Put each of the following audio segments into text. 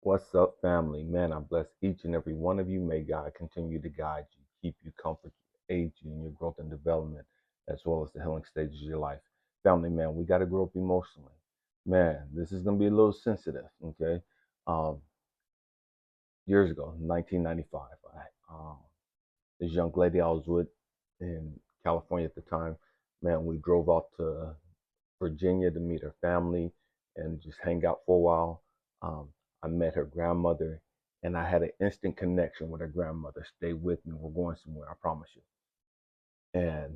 What's up, family? Man, I bless each and every one of you. May God continue to guide you, keep you, comfort you, aid you in your growth and development, as well as the healing stages of your life. Family, man, we got to grow up emotionally. Man, this is going to be a little sensitive, okay? Um, Years ago, 1995, this young lady I was with in California at the time, man, we drove out to Virginia to meet her family and just hang out for a while. Um, I met her grandmother, and I had an instant connection with her grandmother. Stay with me. We're going somewhere. I promise you. And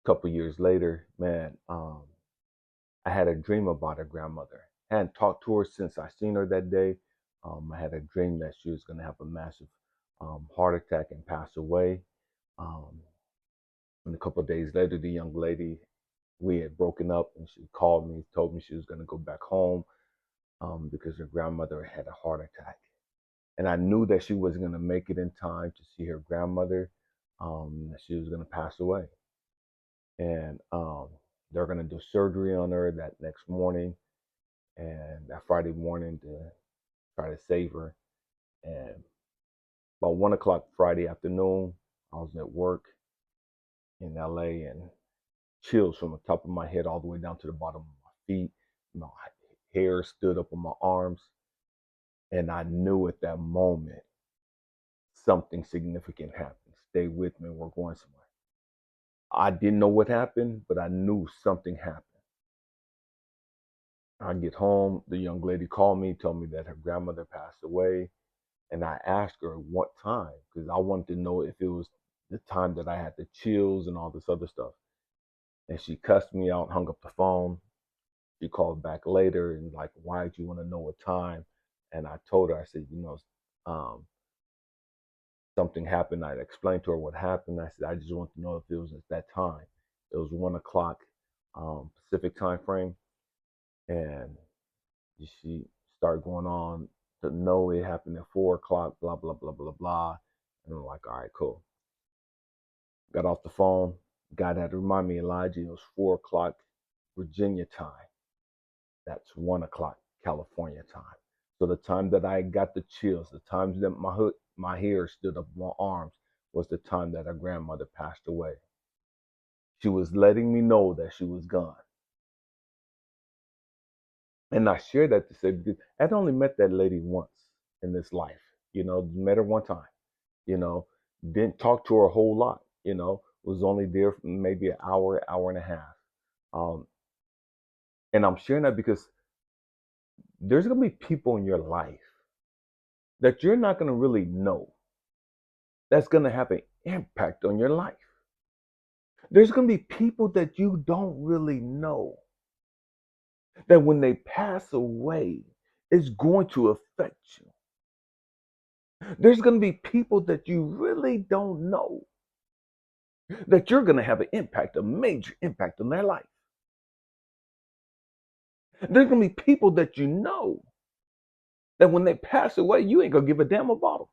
a couple years later, man, I had a dream about her grandmother. I hadn't talked to her since I seen her that day. I had a dream that she was going to have a massive heart attack and pass away. Um, and a couple of days later, the young lady, we had broken up, and she called me, told me she was going to go back home because her grandmother had a heart attack. And I knew that she wasn't going to make it in time to see her grandmother, that she was going to pass away. And they're going to do surgery on her that next morning and that Friday morning to try to save her. And about 1 o'clock Friday afternoon, I was at work in LA, and chills from the top of my head all the way down to the bottom of my feet. My hair stood up on my arms. And I knew at that moment something significant happened. Stay with me. We're going somewhere. I didn't know what happened, but I knew something happened. I get home. The young lady called me, told me that her grandmother passed away. And I asked her what time, because I wanted to know if it was the time that I had the chills and all this other stuff. And she cussed me out, hung up the phone. She called back later and like, why did you want to know what time? And I told her, I said, um, something happened. I explained to her what happened. I said, I just want to know if it was at that time. It was 1 o'clock Pacific time frame. And she started going on to know it happened at 4 o'clock, blah, blah, blah, blah, blah. And I'm like, all right, cool. Got off the phone. God had to remind me, Elijah, it was 4 o'clock Virginia time. That's 1 o'clock California time. So the time that I got the chills, the times that my hair stood up on my arms was the time that her grandmother passed away. She was letting me know that she was gone. And I share that to say because I'd only met that lady once in this life, met her one time, you know, didn't talk to her a whole lot, was only there for maybe an hour, hour and a half. Um, and I'm sharing that because there's going to be people in your life that you're not going to really know that's going to have an impact on your life. There's going to be people that you don't really know that when they pass away, it's going to affect you. There's going to be people that you really don't know that you're going to have an impact, a major impact on their life. There's going to be people that you know that when they pass away, you ain't going to give a damn about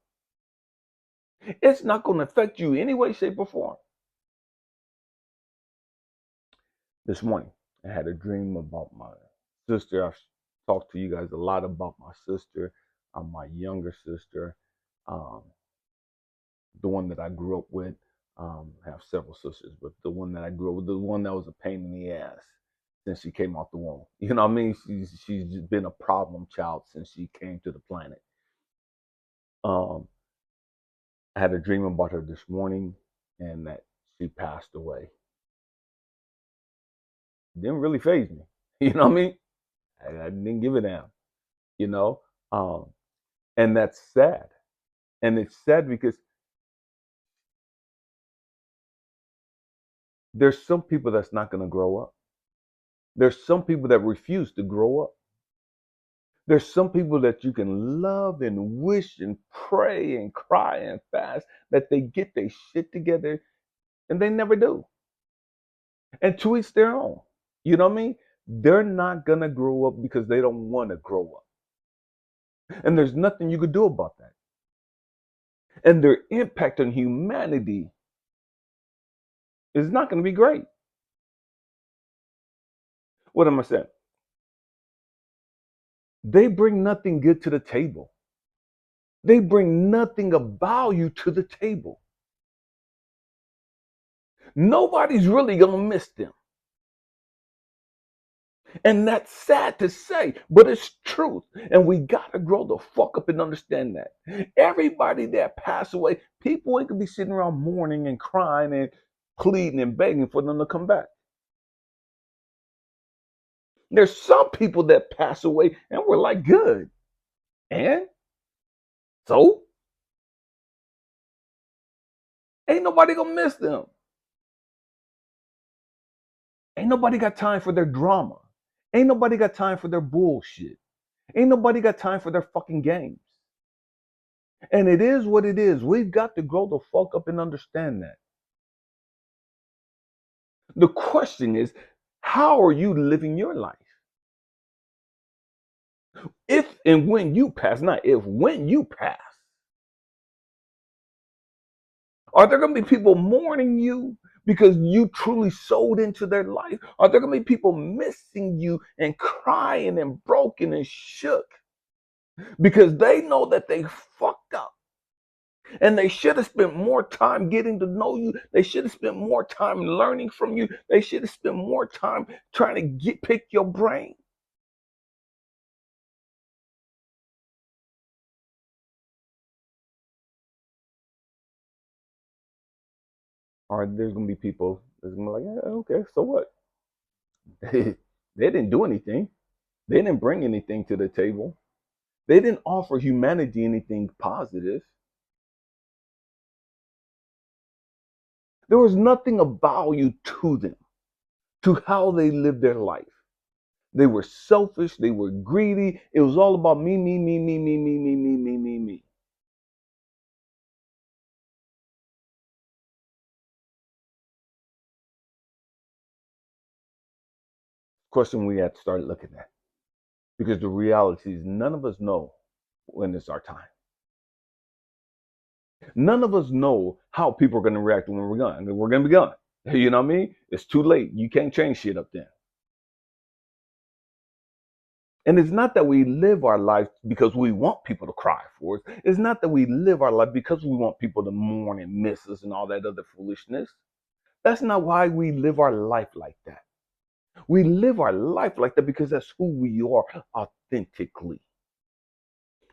them. It's not going to affect you any way, shape, or form. This morning, I had a dream about my sister. I've talked to you guys a lot about my sister, my younger sister, um, the one that I grew up with. I have several sisters, but the one that I grew up with, the one that was a pain in the ass since she came out the womb. You know what I mean? She's been a problem child since she came to the planet. Um, I had a dream about her this morning, and that she passed away. It didn't really phase me. You know what I mean? I didn't give a damn. You know, um, and that's sad. And it's sad because there's some people that's not going to grow up. There's some people that refuse to grow up. There's some people that you can love and wish and pray and cry and fast that they get their shit together and they never do. And to each their own. You know what I mean? They're not going to grow up because they don't want to grow up. And there's nothing you could do about that. And their impact on humanity is not going to be great. What am I saying? They bring nothing good to the table. They bring nothing of value to the table. Nobody's really going to miss them. And that's sad to say, but it's truth. And we got to grow the fuck up and understand that. Everybody that passed away, people ain't going to be sitting around mourning and crying and pleading and begging for them to come back. There's some people that pass away and we're like, good. And so ain't nobody going to miss them. Ain't nobody got time for their drama. Ain't nobody got time for their bullshit. Ain't nobody got time for their fucking games. And it is what it is. We've got to grow the fuck up and understand that. The question is, how are you living your life? If and when you pass, not if, when you pass, are there going to be people mourning you because you truly sold into their life? Are there going to be people missing you and crying and broken and shook because they know that they fucked up? And they should have spent more time getting to know you. They should have spent more time learning from you. They should have spent more time trying to pick your brain. Or there's gonna be people that's gonna be like, yeah, okay, so what? They didn't do anything. They didn't bring anything to the table. They didn't offer humanity anything positive. There was nothing of value to them, to how they lived their life. They were selfish. They were greedy. It was all about me, me, me, me, me, me, me, me, me, me, me. Question we have to start looking at, because the reality is none of us know when it's our time. None of us know how people are going to react when we're gone. I mean, we're going to be gone. You know what I mean? It's too late. You can't change shit up then. And it's not that we live our life because we want people to cry for us. It's not that we live our life because we want people to mourn and miss us and all that other foolishness. That's not why we live our life like that. We live our life like that because that's who we are authentically.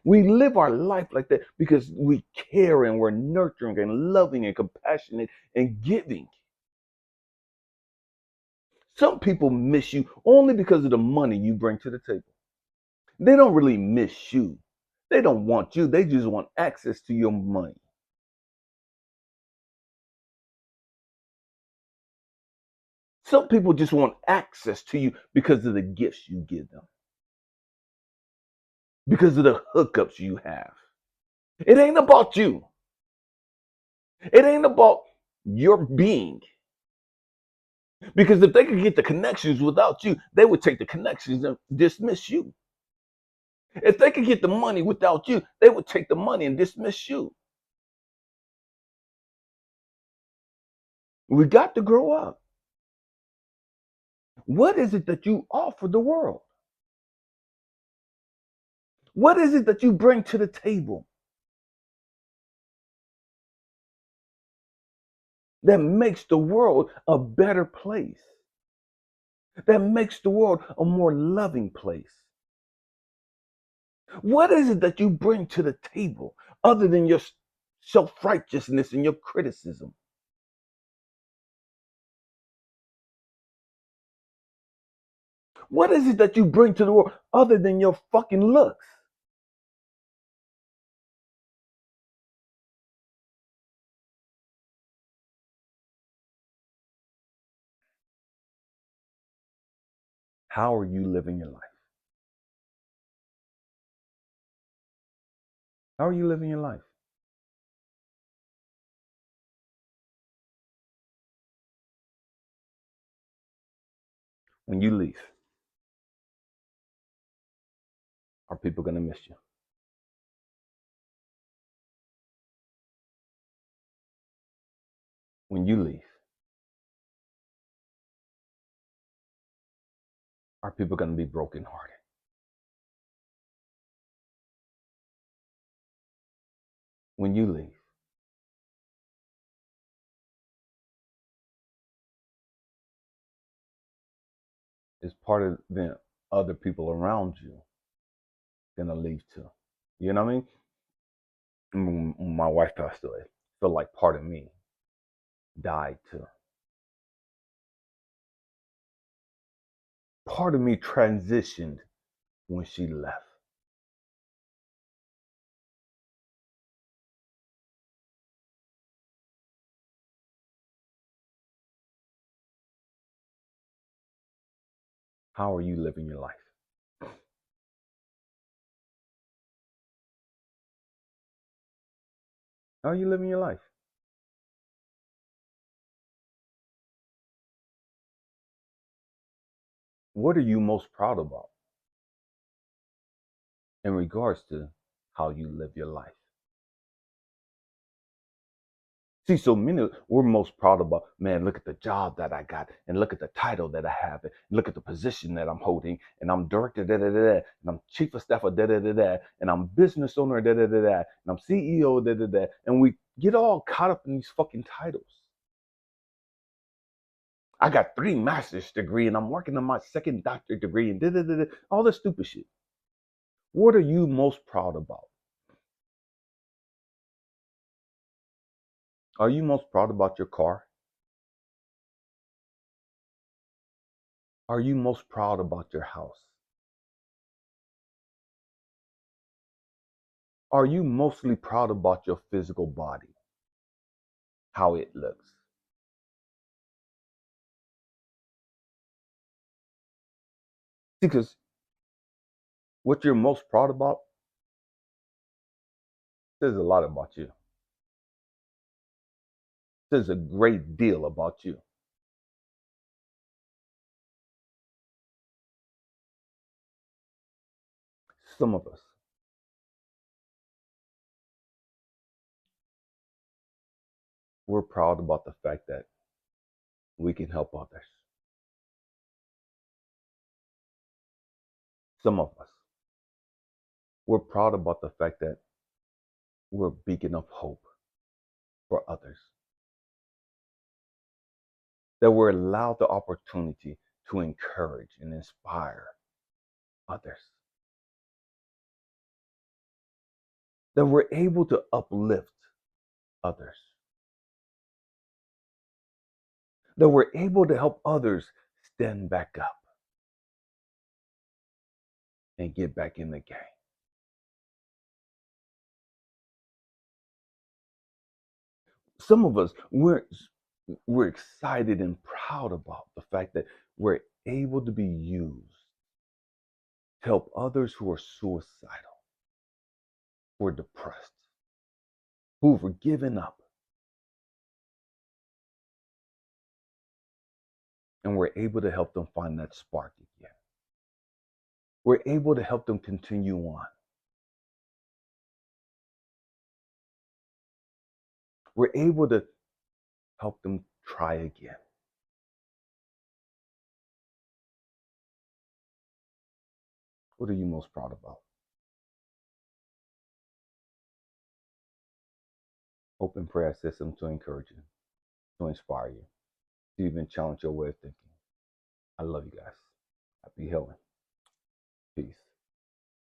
We live our life like that because we care and we're nurturing and loving and compassionate and giving. Some people miss you only because of the money you bring to the table. They don't really miss you. They don't want you. They just want access to your money. Some people just want access to you because of the gifts you give them, because of the hookups you have. It ain't about you. It ain't about your being. Because if they could get the connections without you, they would take the connections and dismiss you. If they could get the money without you, they would take the money and dismiss you. We got to grow up. What is it that you offer the world? What is it that you bring to the table that makes the world a better place? That makes the world a more loving place? What is it that you bring to the table other than your self righteousness and your criticism? What is it that you bring to the world other than your fucking looks? How are you living your life? How are you living your life? When you leave, are people going to miss you? When you leave, are people going to be brokenhearted? when you leave? It's part of the other people around you gonna leave too. You know what I mean? When my wife passed away, I feel like part of me died too. Part of me transitioned when she left. How are you living your life? How are you living your life? What are you most proud about in regards to how you live your life? See, so many we're most proud about, man, look at the job that I got, and look at the title that I have, and look at the position that I'm holding, and I'm director, da da da da, and I'm chief of staff of da da da da, and I'm business owner, da da da da, and I'm CEO, da da da, and we get all caught up in these fucking titles. I got 3 master's degree, and I'm working on my second doctorate degree, and da da da da, all this stupid shit. What are you most proud about? Are you most proud about your car? Are you most proud about your house? Are you mostly proud about your physical body, how it looks? Because what you're most proud about says a lot about you. Says a great deal about you. Some of us, we're proud about the fact that we can help others. Some of us, we're proud about the fact that we're a beacon of hope for others. That we're allowed the opportunity to encourage and inspire others. That we're able to uplift others. That we're able to help others stand back up and get back in the game. Some of us, we're excited and proud about the fact that we're able to be used to help others who are suicidal, who are depressed, who've given up. And we're able to help them find that spark again. We're able to help them continue on. We're able to help them try again. What are you most proud about? Hope and prayer system to encourage you, to inspire you, to even challenge your way of thinking. I love you guys. Happy healing. Peace.